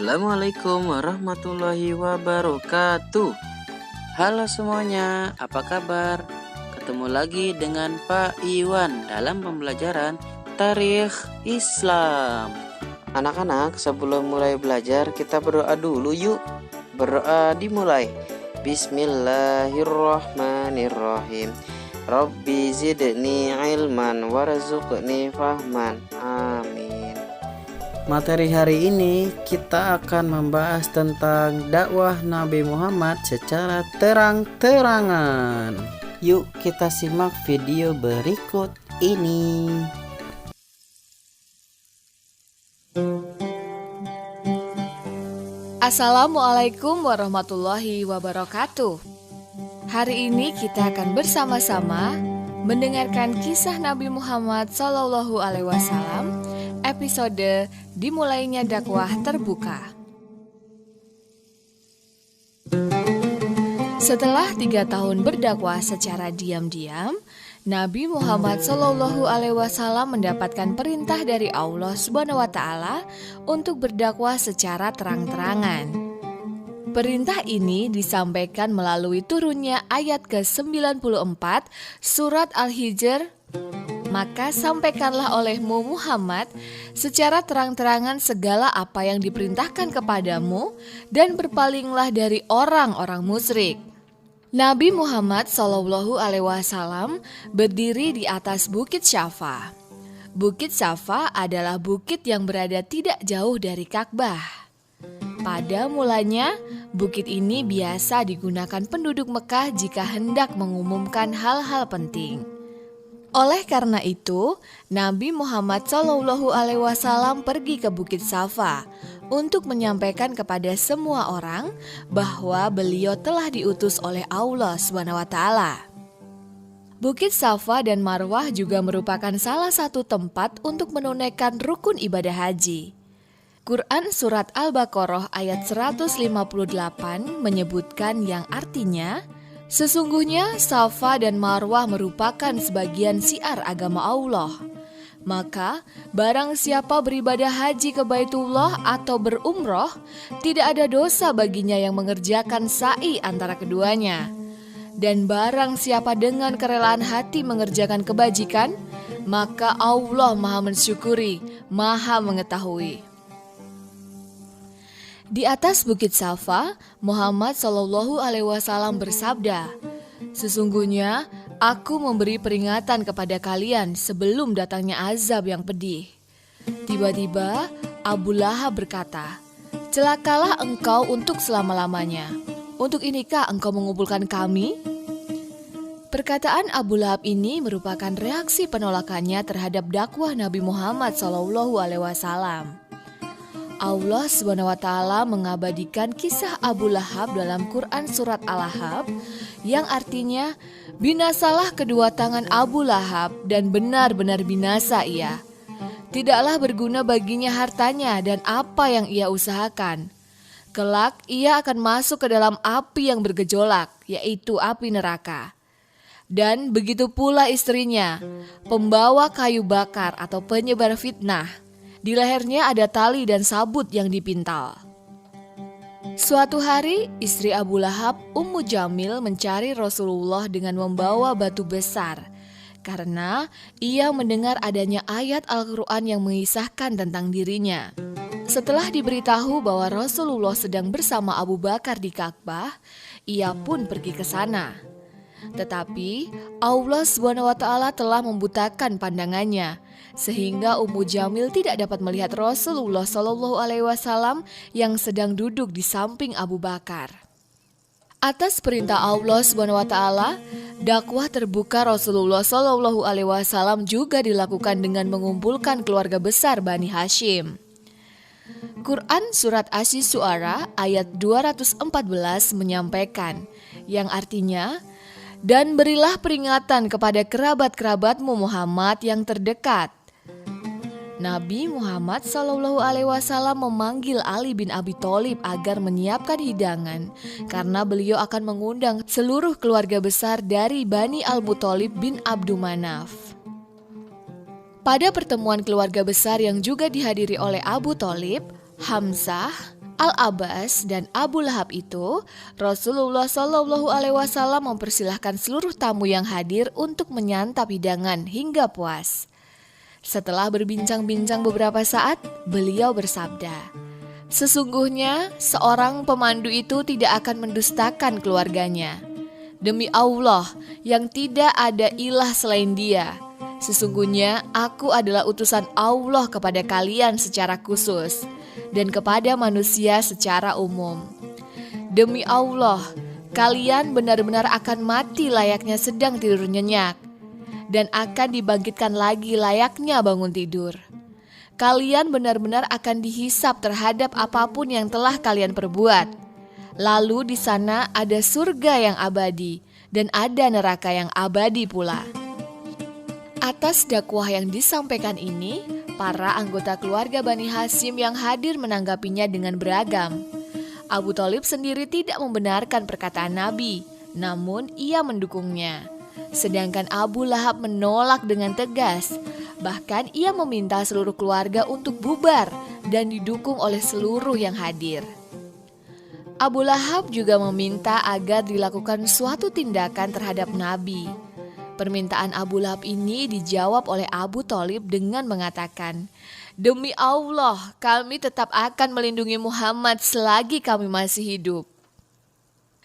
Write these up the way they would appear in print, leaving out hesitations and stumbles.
Assalamualaikum warahmatullahi wabarakatuh. Halo semuanya, apa kabar? Ketemu lagi dengan Pak Iwan dalam pembelajaran Tarikh Islam. Anak-anak, sebelum mulai belajar kita berdoa dulu yuk. Berdoa dimulai. Bismillahirrahmanirrahim. Rabbi zidni ilman warzuqni fahman. Amin. Materi hari ini kita akan membahas tentang dakwah Nabi Muhammad secara terang-terangan. Yuk kita simak video berikut ini. Assalamualaikum warahmatullahi wabarakatuh. Hari ini kita akan bersama-sama mendengarkan kisah Nabi Muhammad SAW, episode dimulainya dakwah terbuka. Setelah 3 tahun berdakwah secara diam-diam, Nabi Muhammad SAW mendapatkan perintah dari Allah SWT untuk berdakwah secara terang-terangan. Perintah ini disampaikan melalui turunnya ayat ke-94 surat Al-Hijr. Maka sampaikanlah olehmu Muhammad secara terang-terangan segala apa yang diperintahkan kepadamu dan berpalinglah dari orang-orang musyrik. Nabi Muhammad SAW berdiri di atas Bukit Syafa. Bukit Syafa adalah bukit yang berada tidak jauh dari Ka'bah. Pada mulanya, bukit ini biasa digunakan penduduk Mekah jika hendak mengumumkan hal-hal penting. Oleh karena itu, Nabi Muhammad SAW pergi ke Bukit Syafa untuk menyampaikan kepada semua orang bahwa beliau telah diutus oleh Allah SWT. Bukit Syafa dan Marwah juga merupakan salah satu tempat untuk menunaikan rukun ibadah haji. Quran Surat Al-Baqarah ayat 158 menyebutkan yang artinya, sesungguhnya Safa dan Marwah merupakan sebagian syiar agama Allah. Maka barang siapa beribadah haji ke Baitullah atau berumroh, tidak ada dosa baginya yang mengerjakan sa'i antara keduanya. Dan barang siapa dengan kerelaan hati mengerjakan kebajikan, maka Allah Maha mensyukuri, Maha mengetahui. Di atas Bukit Syafa, Muhammad SAW bersabda, sesungguhnya aku memberi peringatan kepada kalian sebelum datangnya azab yang pedih. Tiba-tiba Abu Lahab berkata, celakalah engkau untuk selama-lamanya. Untuk inikah engkau mengumpulkan kami? Perkataan Abu Lahab ini merupakan reaksi penolakannya terhadap dakwah Nabi Muhammad SAW. Allah SWT mengabadikan kisah Abu Lahab dalam Quran Surat Al-Ahzab yang artinya, binasalah kedua tangan Abu Lahab dan benar-benar binasa ia. Tidaklah berguna baginya hartanya dan apa yang ia usahakan. Kelak ia akan masuk ke dalam api yang bergejolak, yaitu api neraka. Dan begitu pula istrinya, pembawa kayu bakar atau penyebar fitnah. Di lehernya ada tali dan sabut yang dipintal. Suatu hari, istri Abu Lahab, Ummu Jamil mencari Rasulullah dengan membawa batu besar. Karena ia mendengar adanya ayat Al-Quran yang mengisahkan tentang dirinya. Setelah diberitahu bahwa Rasulullah sedang bersama Abu Bakar di Ka'bah, ia pun pergi ke sana. Tetapi Allah SWT telah membutakan pandangannya, sehingga Ummu Jamil tidak dapat melihat Rasulullah SAW yang sedang duduk di samping Abu Bakar. Atas perintah Allah SWT, dakwah terbuka Rasulullah SAW juga dilakukan dengan mengumpulkan keluarga besar Bani Hashim. Quran Surat Asy-Syu'ara ayat 214 menyampaikan, yang artinya, dan berilah peringatan kepada kerabat-kerabatmu Muhammad yang terdekat. Nabi Muhammad SAW memanggil Ali bin Abi Thalib agar menyiapkan hidangan karena beliau akan mengundang seluruh keluarga besar dari Bani Al-Muthalib bin Abdul Manaf. Pada pertemuan keluarga besar yang juga dihadiri oleh Abu Thalib, Hamzah, Al-Abbas dan Abu Lahab itu, Rasulullah Shallallahu Alaihi Wasallam mempersilahkan seluruh tamu yang hadir untuk menyantap hidangan hingga puas. Setelah berbincang-bincang beberapa saat, beliau bersabda, "Sesungguhnya seorang pemandu itu tidak akan mendustakan keluarganya. Demi Allah yang tidak ada ilah selain Dia, sesungguhnya aku adalah utusan Allah kepada kalian secara khusus dan kepada manusia secara umum. Demi Allah, kalian benar-benar akan mati layaknya sedang tidur nyenyak dan akan dibangkitkan lagi layaknya bangun tidur. Kalian benar-benar akan dihisap terhadap apapun yang telah kalian perbuat. Lalu di sana ada surga yang abadi dan ada neraka yang abadi pula." Atas dakwah yang disampaikan ini, para anggota keluarga Bani Hasyim yang hadir menanggapinya dengan beragam. Abu Thalib sendiri tidak membenarkan perkataan Nabi, namun ia mendukungnya. Sedangkan Abu Lahab menolak dengan tegas. Bahkan ia meminta seluruh keluarga untuk bubar dan didukung oleh seluruh yang hadir. Abu Lahab juga meminta agar dilakukan suatu tindakan terhadap Nabi. Permintaan Abu Lahab ini dijawab oleh Abu Thalib dengan mengatakan, "Demi Allah, kami tetap akan melindungi Muhammad selagi kami masih hidup."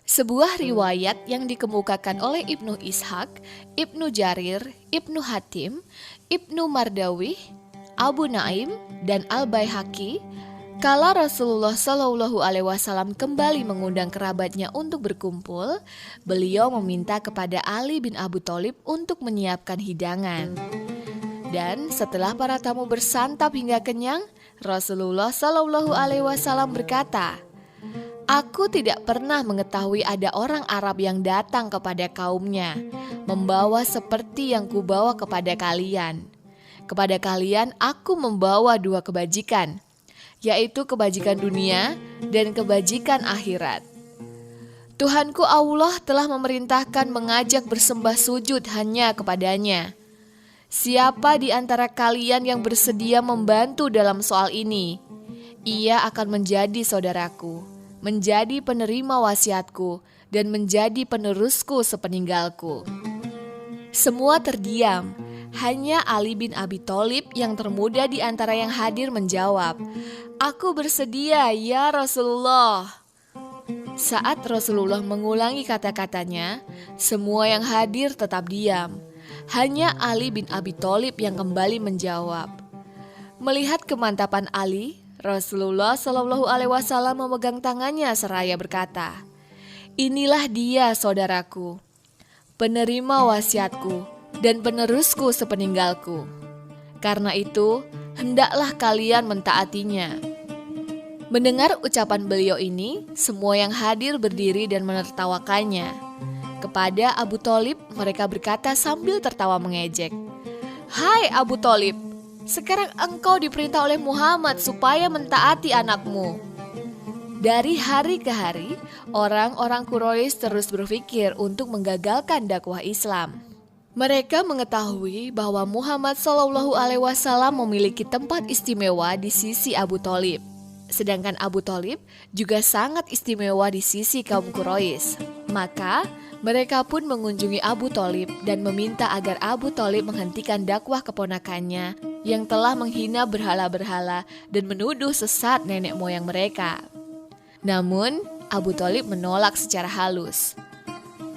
Sebuah riwayat yang dikemukakan oleh Ibnu Ishaq, Ibnu Jarir, Ibnu Hatim, Ibnu Mardawih, Abu Naim, dan Al-Baihaqi, kala Rasulullah Shallallahu Alaihi Wasallam kembali mengundang kerabatnya untuk berkumpul, beliau meminta kepada Ali bin Abi Thalib untuk menyiapkan hidangan. Dan setelah para tamu bersantap hingga kenyang, Rasulullah Shallallahu Alaihi Wasallam berkata, "Aku tidak pernah mengetahui ada orang Arab yang datang kepada kaumnya, membawa seperti yang kubawa kepada kalian. Kepada kalian aku membawa dua kebajikan, yaitu kebajikan dunia dan kebajikan akhirat. Tuhanku Allah telah memerintahkan mengajak bersembah sujud hanya kepadanya. Siapa di antara kalian yang bersedia membantu dalam soal ini, ia akan menjadi saudaraku, menjadi penerima wasiatku, dan menjadi penerusku sepeninggalku." Semua terdiam. Hanya Ali bin Abi Thalib yang termuda di antara yang hadir menjawab, "Aku bersedia ya Rasulullah." Saat Rasulullah mengulangi kata-katanya, semua yang hadir tetap diam. Hanya Ali bin Abi Thalib yang kembali menjawab. Melihat kemantapan Ali, Rasulullah Shallallahu Alaihi Wasallam memegang tangannya seraya berkata, "Inilah dia saudaraku, penerima wasiatku dan penerusku sepeninggalku. Karena itu, hendaklah kalian mentaatinya." Mendengar ucapan beliau ini, semua yang hadir berdiri dan menertawakannya. Kepada Abu Thalib, mereka berkata sambil tertawa mengejek, "Hai Abu Thalib, sekarang engkau diperintah oleh Muhammad supaya mentaati anakmu." Dari hari ke hari, orang-orang Quraisy terus berpikir untuk menggagalkan dakwah Islam. Mereka mengetahui bahwa Muhammad Shallallahu Alaihi Wasallam memiliki tempat istimewa di sisi Abu Thalib. Sedangkan Abu Thalib juga sangat istimewa di sisi kaum Quraisy. Maka mereka pun mengunjungi Abu Thalib dan meminta agar Abu Thalib menghentikan dakwah keponakannya yang telah menghina berhala-berhala dan menuduh sesat nenek moyang mereka. Namun Abu Thalib menolak secara halus.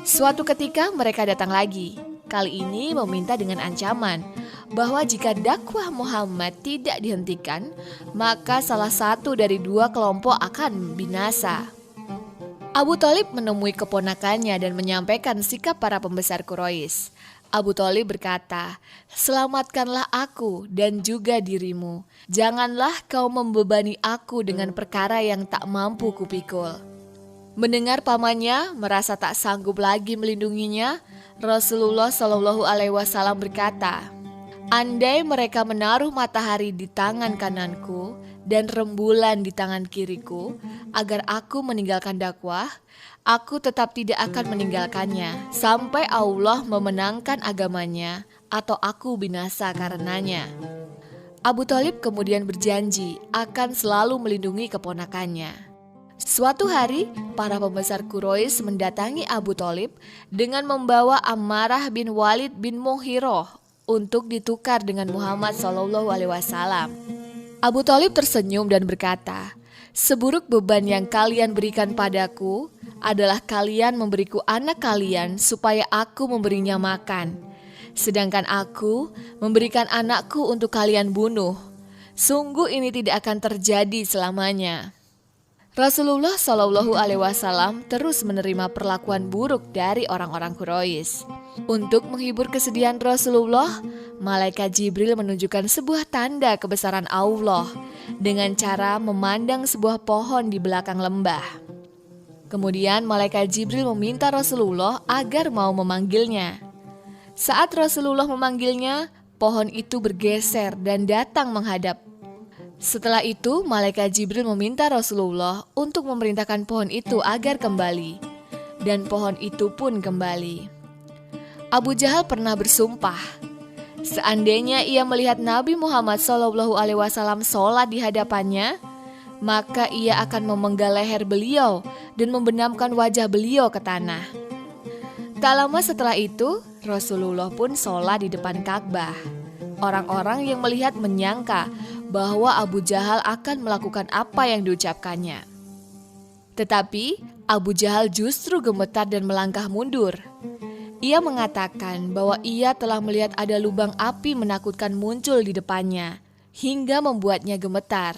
Suatu ketika mereka datang lagi. Kali ini meminta dengan ancaman bahwa jika dakwah Muhammad tidak dihentikan, maka salah satu dari dua kelompok akan binasa. Abu Thalib menemui keponakannya dan menyampaikan sikap para pembesar Quraisy. Abu Thalib berkata, "Selamatkanlah aku dan juga dirimu. Janganlah kau membebani aku dengan perkara yang tak mampu kupikul." Mendengar pamannya merasa tak sanggup lagi melindunginya, Rasulullah Shallallahu Alaihi Wasallam berkata, "Andai mereka menaruh matahari di tangan kananku dan rembulan di tangan kiriku, agar aku meninggalkan dakwah, aku tetap tidak akan meninggalkannya sampai Allah memenangkan agamanya atau aku binasa karenanya." Abu Thalib kemudian berjanji akan selalu melindungi keponakannya. Suatu hari, para pembesar Quraisy mendatangi Abu Thalib dengan membawa Ammarah bin Walid bin Mughirah untuk ditukar dengan Muhammad SAW. Abu Thalib tersenyum dan berkata, "Seburuk beban yang kalian berikan padaku adalah kalian memberiku anak kalian supaya aku memberinya makan. Sedangkan aku memberikan anakku untuk kalian bunuh. Sungguh ini tidak akan terjadi selamanya." Rasulullah Shallallahu Alaihi Wasallam terus menerima perlakuan buruk dari orang-orang Quraisy. Untuk menghibur kesedihan Rasulullah, malaikat Jibril menunjukkan sebuah tanda kebesaran Allah dengan cara memandang sebuah pohon di belakang lembah. Kemudian malaikat Jibril meminta Rasulullah agar mau memanggilnya. Saat Rasulullah memanggilnya, pohon itu bergeser dan datang menghadap. Setelah itu, malaikat Jibril meminta Rasulullah untuk memerintahkan pohon itu agar kembali. Dan pohon itu pun kembali. Abu Jahal pernah bersumpah, seandainya ia melihat Nabi Muhammad SAW sholat di hadapannya, maka ia akan memenggal leher beliau dan membenamkan wajah beliau ke tanah. Tak lama setelah itu, Rasulullah pun sholat di depan Ka'bah. Orang-orang yang melihat menyangka bahwa Abu Jahal akan melakukan apa yang diucapkannya. Tetapi Abu Jahal justru gemetar dan melangkah mundur. Ia mengatakan bahwa ia telah melihat ada lubang api menakutkan muncul di depannya, hingga membuatnya gemetar.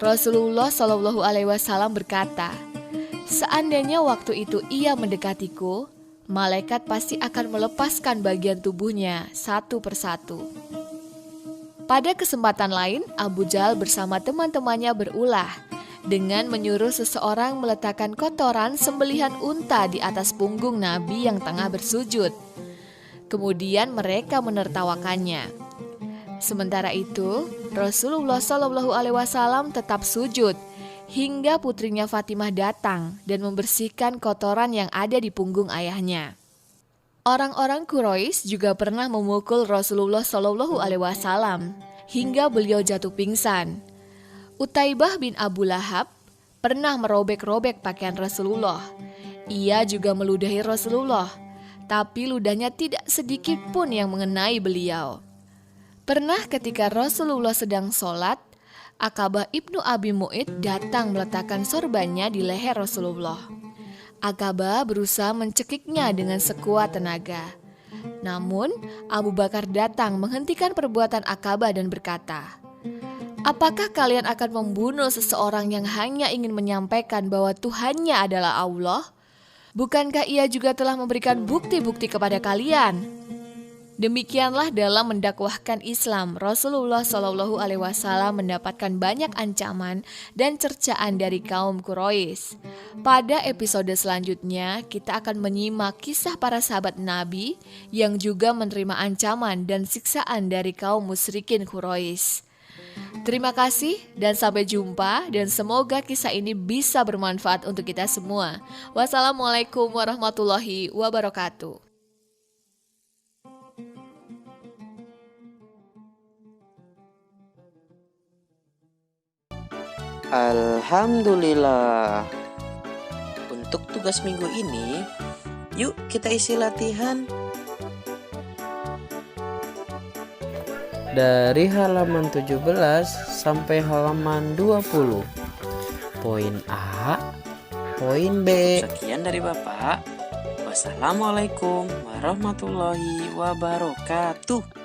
Rasulullah SAW berkata, "Seandainya waktu itu ia mendekatiku, malaikat pasti akan melepaskan bagian tubuhnya satu persatu." Pada kesempatan lain, Abu Jahal bersama teman-temannya berulah dengan menyuruh seseorang meletakkan kotoran sembelihan unta di atas punggung Nabi yang tengah bersujud. Kemudian mereka menertawakannya. Sementara itu, Rasulullah SAW tetap sujud hingga putrinya Fatimah datang dan membersihkan kotoran yang ada di punggung ayahnya. Orang-orang Quraisy juga pernah memukul Rasulullah SAW hingga beliau jatuh pingsan. Utaibah bin Abu Lahab pernah merobek-robek pakaian Rasulullah. Ia juga meludahi Rasulullah, tapi ludahnya tidak sedikit pun yang mengenai beliau. Pernah ketika Rasulullah sedang sholat, Aqabah ibnu Abi Mu'id datang meletakkan sorbannya di leher Rasulullah. Aqabah berusaha mencekiknya dengan sekuat tenaga. Namun, Abu Bakar datang menghentikan perbuatan Aqabah dan berkata, "Apakah kalian akan membunuh seseorang yang hanya ingin menyampaikan bahwa Tuhannya adalah Allah? Bukankah ia juga telah memberikan bukti-bukti kepada kalian?" Demikianlah dalam mendakwahkan Islam, Rasulullah SAW mendapatkan banyak ancaman dan cercaan dari kaum Quraisy. Pada episode selanjutnya, kita akan menyimak kisah para sahabat Nabi yang juga menerima ancaman dan siksaan dari kaum musyrikin Quraisy. Terima kasih dan sampai jumpa, dan semoga kisah ini bisa bermanfaat untuk kita semua. Wassalamualaikum warahmatullahi wabarakatuh. Alhamdulillah. Untuk tugas minggu ini, yuk kita isi latihan. Dari halaman 17 sampai halaman 20. Poin A, poin B. Sekian dari Bapak. Wassalamualaikum warahmatullahi wabarakatuh.